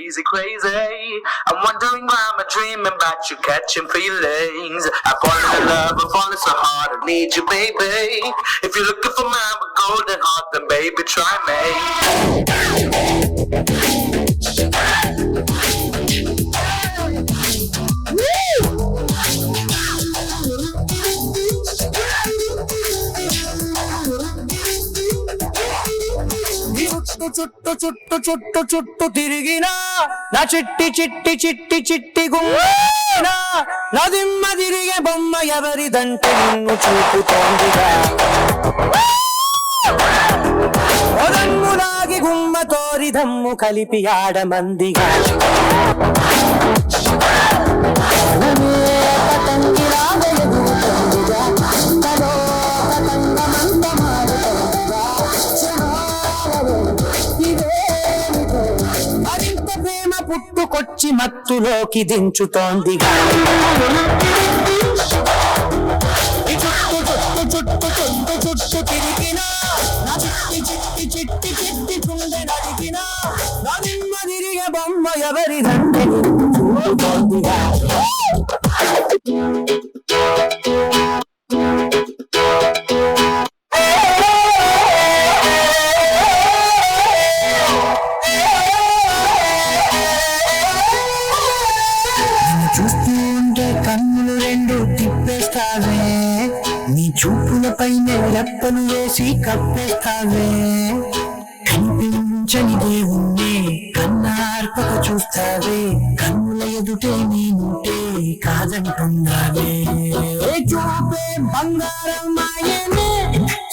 crazy, crazy. I'm wondering why I'm dreaming about you catching feelings. I'm falling in love, I'm falling so hard, I need you, baby. If you're looking for my golden heart, then baby, try me. చుట్టు చుట్టు చుట్టు చుట్టు తిరిగినా నా చిట్టి చిట్టి చిట్టి చిట్టి గుమ్మ నా దిమ్మ తిరిగే బొమ్మ ఎవరిదంటే నిన్ను చూపుతోందిగా ఒదమ్ము లాగి గుమ్మ తోరి దమ్ము కలిపి ఆడమందిగా పుట్టుకొచ్చి మత్తులోకి దించుతోందిగా చుట్టు చుట్టు చుట్టు తిరిగినా నా చిట్టి చిట్టి చిట్టి చిట్టి చుండె నడిగినా నా నిమ్మ తిరిగే బొమ్మ ఎవరిదంటే చూపుతోందిగా చూస్తూ ఉంటే కన్నులు రెండు తిప్పేస్తావే నీ చూపుల పైన రెప్పలు వేసి కప్పేస్తావే కనిపించని దేవుణ్ణి కన్నార్పక చూస్తావే కన్నుల ఎదుటే నేనుంటే కాదంటున్నావే చూపే బంగారం మాయనే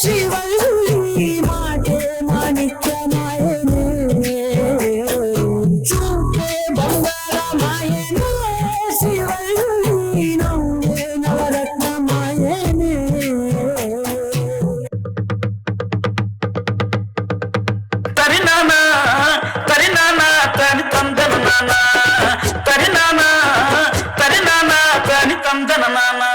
శివల్లి మాటే మాణిక్యమాయనే చూపే బంగారం మాయనే శివల్లి నవ్వే నవరత్నమాయనే తరినానా తరినానా తని తందన నానా తరినానా తరినానా తని తందన నానా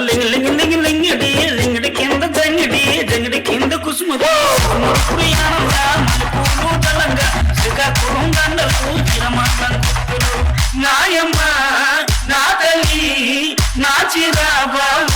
లింగి లింగి లింగి లింగిడి లింగిడి కింద జంగిడి జంగిడి కింద కుసుముడు మురుకుడు యానంగా మల్లెపూలు దళంగా శ్రీకాకుళం దండలు చిరమాటలు నాయమ్మ నా తల్లి నా చిరాబాబు